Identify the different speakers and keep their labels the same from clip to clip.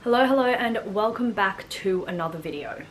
Speaker 1: Hello and welcome back to another video.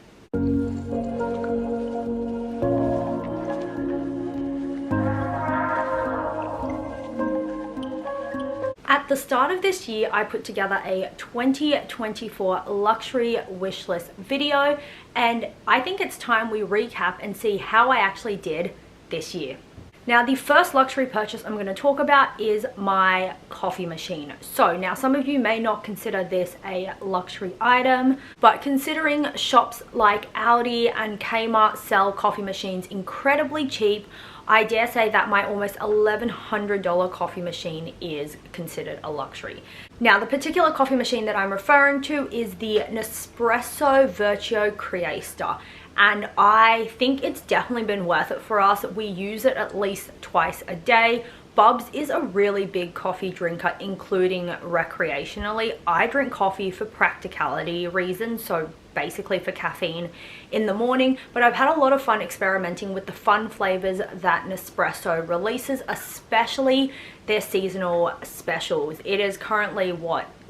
Speaker 1: At the start of this year, I put together a 2024 luxury wish list video, and I think it's time we recap and see how I actually did this year. Now, the first luxury purchase I'm going to talk about is my coffee machine. So now some of you may not consider this a luxury item, but considering shops like Aldi and Kmart sell coffee machines incredibly cheap, I dare say that my almost $1,100 coffee machine is considered a luxury. Now, the particular coffee machine that I'm referring to is the Nespresso Vertuo Creaster. And I think it's definitely been worth it for us. We use it at least twice a day. Bubs is a really big coffee drinker, including recreationally. I drink coffee for practicality reasons, so basically for caffeine in the morning, but I've had a lot of fun experimenting with the fun flavors that Nespresso releases, especially their seasonal specials. It is currently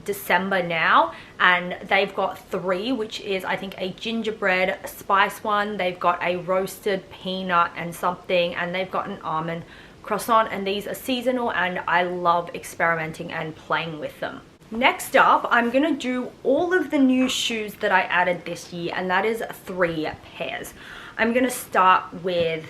Speaker 1: December now, and they've got three, which is I think a gingerbread spice one, they've got a roasted peanut and something, and they've got an almond croissant, and these are seasonal and I love experimenting and playing with them. Next up, I'm gonna do all of the new shoes that I added this year, and that is 3 pairs. I'm gonna start with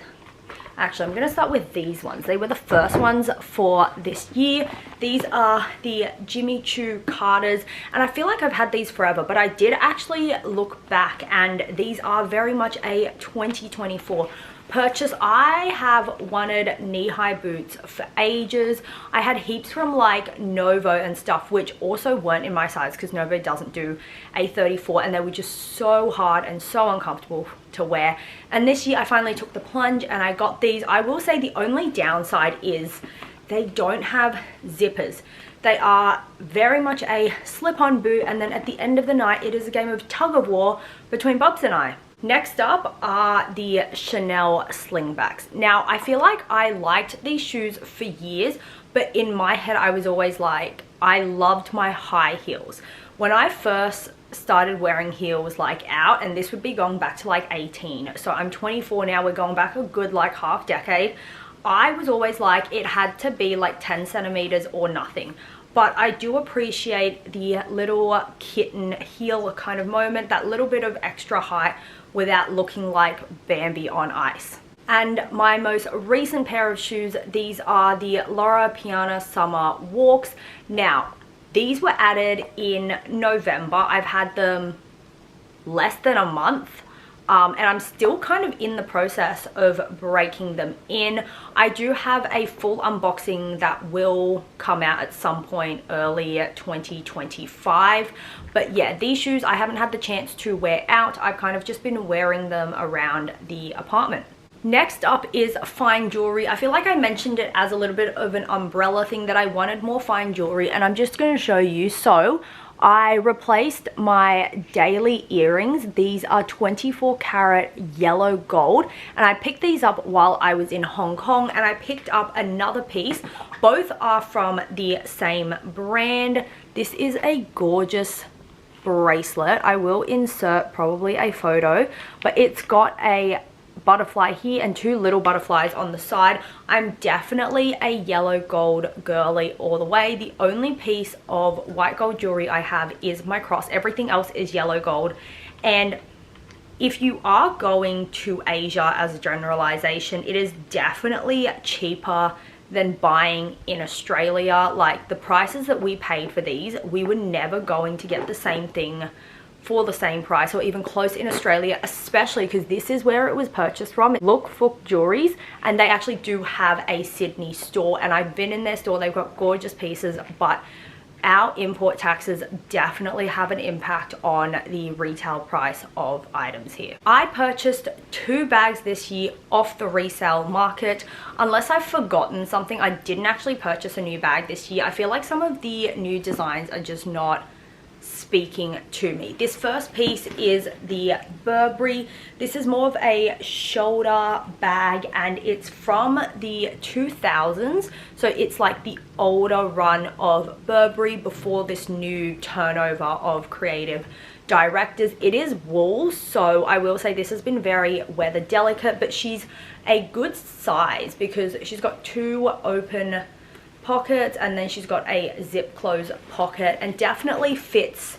Speaker 1: these ones. They were the first ones for this year. These are the Jimmy Choo Carters, and I feel like I've had these forever, but I did actually look back, and these are very much a 2024 purchase. I have wanted knee-high boots for ages. I had heaps from like Novo and stuff, which also weren't in my size because Novo doesn't do a 34, and they were just so hard and so uncomfortable to wear. And this year I finally took the plunge and I got these. I will say the only downside is they don't have zippers. They are very much a slip-on boot, and then at the end of the night it is a game of tug-of-war between Bubs and I. Next up are the Chanel slingbacks. Now, I feel like I liked these shoes for years, but in my head I was always like, I loved my high heels. When I first started wearing heels like out, and this would be going back to like 18, so I'm 24 now, we're going back a good like half decade, I was always like it had to be like 10 centimeters or nothing. But I do appreciate the little kitten heel kind of moment, that little bit of extra height without looking like Bambi on ice. And my most recent pair of shoes, these are the Loro Piana Summer Walks. Now, these were added in November. I've had them less than a month. And I'm still kind of in the process of breaking them in. I do have a full unboxing that will come out at some point early 2025. But yeah, these shoes I haven't had the chance to wear out. I've kind of just been wearing them around the apartment. Next up is fine jewelry. I feel like I mentioned it as a little bit of an umbrella thing that I wanted more fine jewelry, and I'm just going to show you. So I replaced my daily earrings. These are 24 karat yellow gold, and I picked these up while I was in Hong Kong, and I picked up another piece. Both are from the same brand. This is a gorgeous bracelet. I will insert probably a photo, but it's got a butterfly here and 2 little butterflies on the side. I'm definitely a yellow gold girly all the way. The only piece of white gold jewelry I have is my cross. Everything else is yellow gold. And if you are going to Asia, as a generalization, it is definitely cheaper than buying in Australia. Like, the prices that we paid for these, we were never going to get the same thing for the same price or even close in Australia, especially because this is where it was purchased from. Look for jewelries, and they actually do have a Sydney store, and I've been in their store. They've got gorgeous pieces, but our import taxes definitely have an impact on the retail price of items here. I purchased 2 bags this year off the resale market. Unless I've forgotten something, I didn't actually purchase a new bag this year. I feel like some of the new designs are just not speaking to me. This first piece is the Burberry. This is more of a shoulder bag and it's from the 2000s. So it's like the older run of Burberry before this new turnover of creative directors. It is wool, so I will say this has been very weather delicate, but she's a good size because she's got 2 open pockets and then she's got a zip close pocket and definitely fits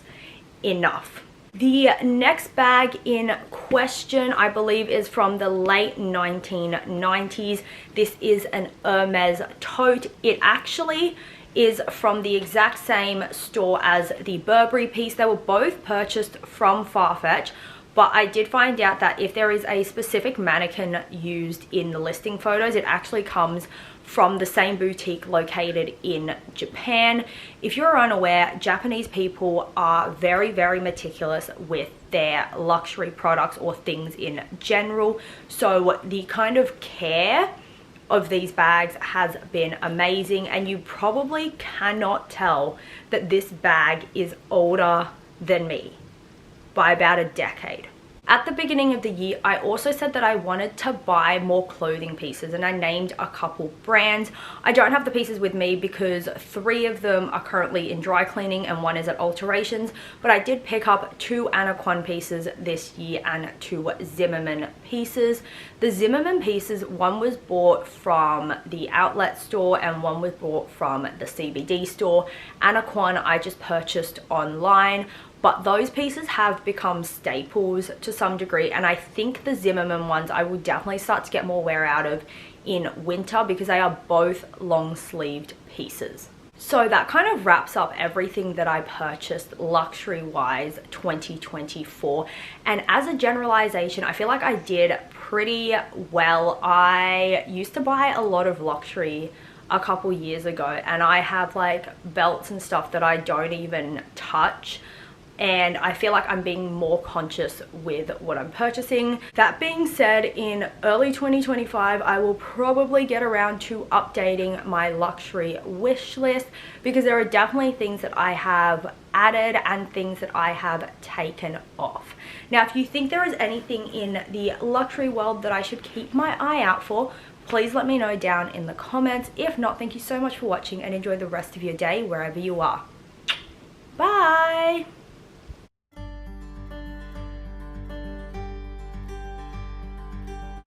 Speaker 1: enough. The next bag in question, I believe, is from the late 1990s. This is an Hermes tote. It actually is from the exact same store as the Burberry piece. They were both purchased from Farfetch, but I did find out that if there is a specific mannequin used in the listing photos, it actually comes from the same boutique located in Japan. If you're unaware, Japanese people are very, very meticulous with their luxury products or things in general. So the kind of care of these bags has been amazing, and you probably cannot tell that this bag is older than me by about a decade. At the beginning of the year, I also said that I wanted to buy more clothing pieces and I named a couple brands. I don't have the pieces with me because 3 of them are currently in dry cleaning and 1 is at alterations, but I did pick up 2 elishajquan pieces this year and 2 Zimmermann pieces. The Zimmermann pieces, 1 was bought from the outlet store and 1 was bought from the CBD store. Elishajquan I just purchased online. But those pieces have become staples to some degree, and I think the Zimmermann ones I will definitely start to get more wear out of in winter because they are both long sleeved pieces. So that kind of wraps up everything that I purchased luxury wise 2024, and as a generalization I feel like I did pretty well. I used to buy a lot of luxury a couple years ago and I have like belts and stuff that I don't even touch, and I feel like I'm being more conscious with what I'm purchasing. That being said, in early 2025 I will probably get around to updating my luxury wish list because there are definitely things that I have added and things that I have taken off. Now if you think there is anything in the luxury world that I should keep my eye out for, please let me know down in the comments. If not, thank you so much for watching and enjoy the rest of your day wherever you are. Bye!